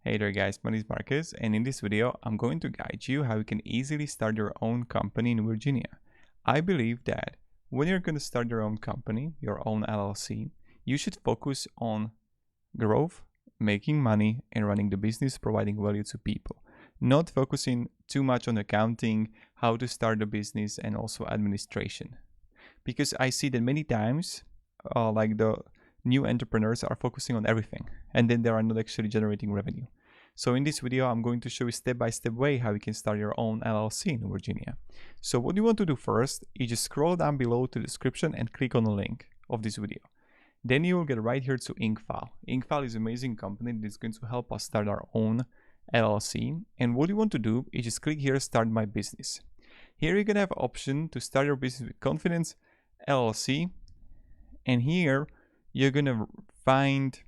Hey there guys, my name is Marcus, and in this video I'm going to guide you how you can easily start your own company in Virginia. I believe that when you're going to start your own company, your own LLC, you should focus on growth, making money, and running the business, providing value to people. Not focusing too much on accounting, how to start the business, and also administration. Because I see that many times, like the new entrepreneurs are focusing on everything, and then they are not actually generating revenue. So in this video, I'm going to show you step-by-step way how you can start your own LLC in Virginia. So what you want to do first is just scroll down below to the description and click on the link of this video. Then you will get right here to Incfile. Incfile is an amazing company that is going to help us start our own LLC. And what you want to do is just click here, Start My Business. Here you're going to have an option to start your business with confidence, LLC. And here you're going to find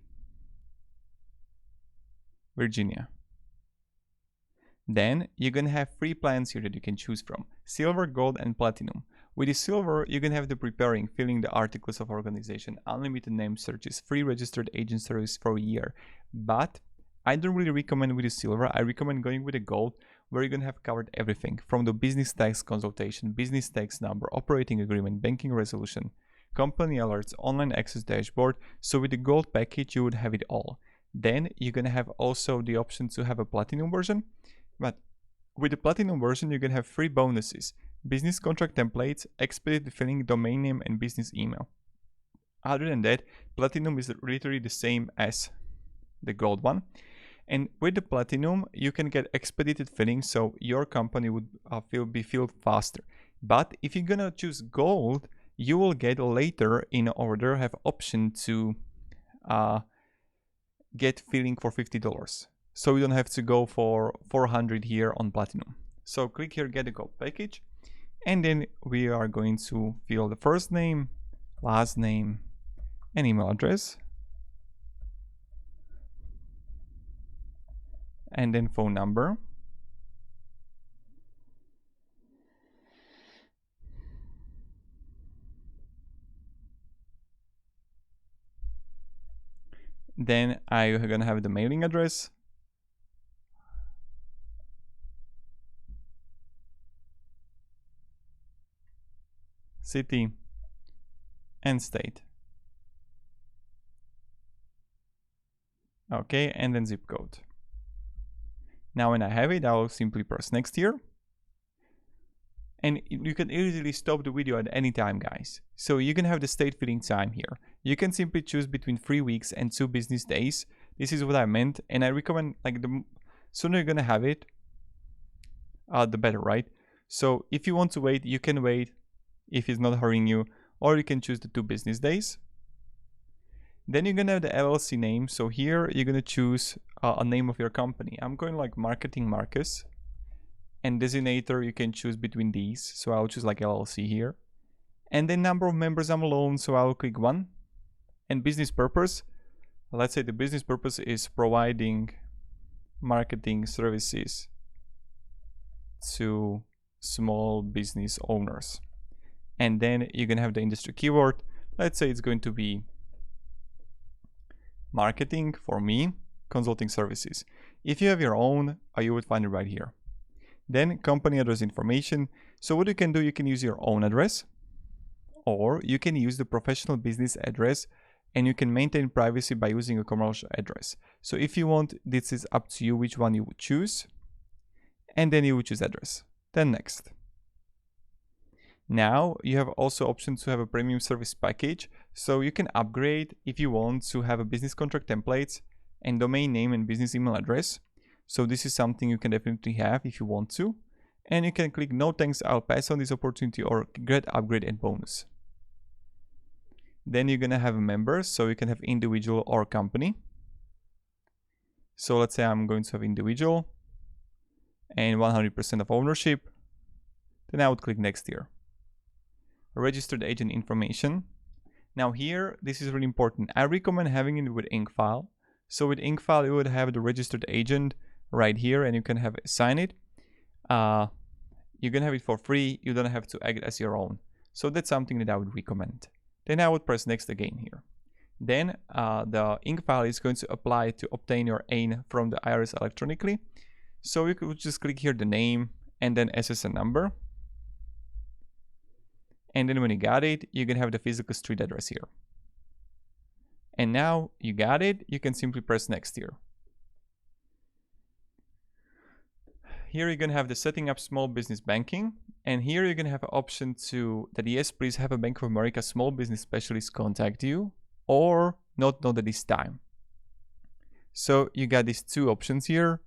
Virginia. Then you're going to have 3 plans here that you can choose from: silver, gold, and platinum. With the silver, you're going to have the preparing, filling the articles of organization, unlimited name searches, free registered agent service for a year. But I don't really recommend with the silver. I recommend going with the gold, where you're going to have covered everything from the business tax consultation, business tax number, operating agreement, banking resolution, company alerts, online access dashboard. So with the gold package, you would have it all. Then you're going to have also the option to have a platinum version. But with the platinum version, you're going to have 3 bonuses: business contract templates, expedited filling, domain name, and business email. Other than that, platinum is literally the same as the gold one. And with the platinum, you can get expedited filling, so your company would be filled faster. But if you're going to choose gold, you will get later in order have option to get filling for $50. So you don't have to go for 400 here on platinum. So click here, get the gold package. And then we are going to fill the first name, last name, and email address. And then phone number. Then I'm gonna have the mailing address. City and state. Okay, and then zip code. Now when I have it, I'll simply press next here. And you can easily stop the video at any time, guys. So you can have the state filling time here. You can simply choose between 3 weeks and 2 business days. This is what I meant. And I recommend, like, the sooner you're gonna have it, the better, right? So if you want to wait, you can wait if it's not hurrying you, or you can choose the 2 business days. Then you're gonna have the LLC name. So here you're gonna choose a name of your company. I'm going like Marketing Marcus. And designator, you can choose between these. So I'll choose like LLC here. And then number of members, I'm alone, so I'll click 1. And business purpose, let's say the business purpose is providing marketing services to small business owners. And then you're gonna have the industry keyword. Let's say it's going to be marketing for me, consulting services. If you have your own, you would find it right here. Then company address information. So what you can do, you can use your own address, or you can use the professional business address, and you can maintain privacy by using a commercial address. So if you want, this is up to you which one you would choose. And then you would choose address. Then next. Now you have also options to have a premium service package. So you can upgrade if you want to have a business contract templates and domain name and business email address. So this is something you can definitely have if you want to. And you can click no thanks, I'll pass on this opportunity, or get upgrade and bonus. Then you're gonna have members, so you can have individual or company. So let's say I'm going to have individual and 100% of ownership. Then I would click next here. Registered agent information. Now here, this is really important. I recommend having it with Incfile. So with Incfile, you would have the registered agent right here, and you can have sign it. You can have it for free. You don't have to act as your own. So that's something that I would recommend. Then I would press next again here. Then the Incfile is going to apply to obtain your AIN from the IRS electronically. So you could just click here the name and then SSN number. And then when you got it, you can have the physical street address here. And now you got it, you can simply press next here. Here you're gonna have the setting up small business banking, and here you're gonna have an option to that yes, please have a Bank of America small business specialist contact you, or not at this time. So you got these two options here,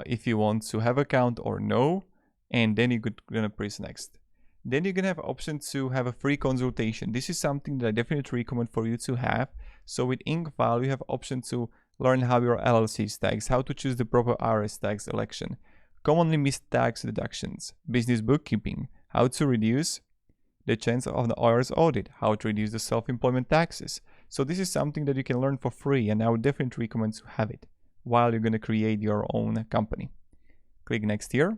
if you want to have account or no, and then you're gonna press next. Then you're gonna have an option to have a free consultation. This is something that I definitely recommend for you to have. So with Incfile, you have option to learn how your LLC is taxed, how to choose the proper IRS tax election, commonly missed tax deductions, business bookkeeping, how to reduce the chance of the IRS audit, how to reduce the self-employment taxes. So this is something that you can learn for free, and I would definitely recommend to have it while you're gonna create your own company. Click next here.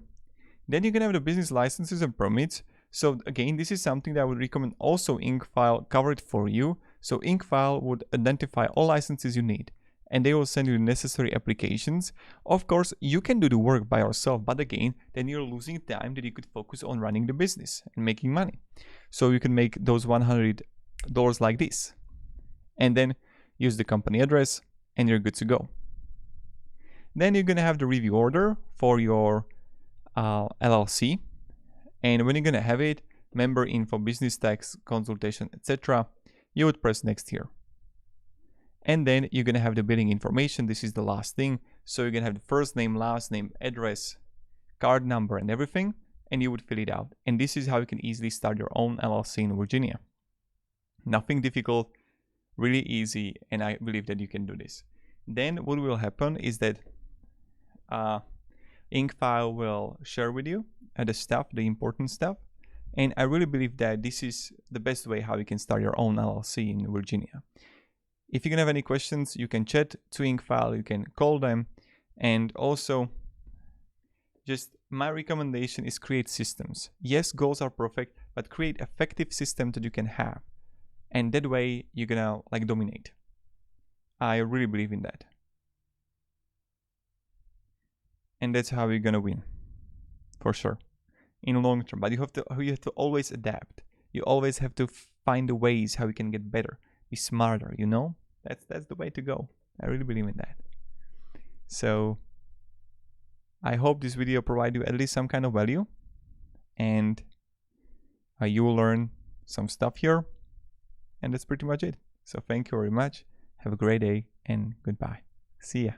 Then you're gonna have the business licenses and permits. So again, this is something that I would recommend also Incfile cover it for you. So Incfile would identify all licenses you need, and they will send you the necessary applications. Of course, you can do the work by yourself, but again, then you're losing time that you could focus on running the business and making money. So you can make those $100 like this, and then use the company address, and you're good to go. Then you're gonna have the review order for your LLC. And when you're gonna have it, member info, business tax, consultation, etc., you would press next here. And then you're gonna have the billing information. This is the last thing. So you're gonna have the first name, last name, address, card number, and everything, and you would fill it out. And this is how you can easily start your own LLC in Virginia. Nothing difficult, really easy, and I believe that you can do this. Then what will happen is that Incfile will share with you the stuff, the important stuff, and I really believe that this is the best way how you can start your own LLC in Virginia. If you can have any questions, you can chat to Incfile, you can call them, and also just my recommendation is create systems. Yes, goals are perfect, but create effective system that you can have, and that way you're gonna like dominate. I really believe in that, and that's how you're gonna win for sure in the long term. But you have to always adapt. You always have to find the ways how you can get better, be smarter, you know. That's the way to go. I really believe in that. So I hope this video provided you at least some kind of value, and you will learn some stuff here, and that's pretty much it. So thank you very much. Have a great day, and goodbye. See ya.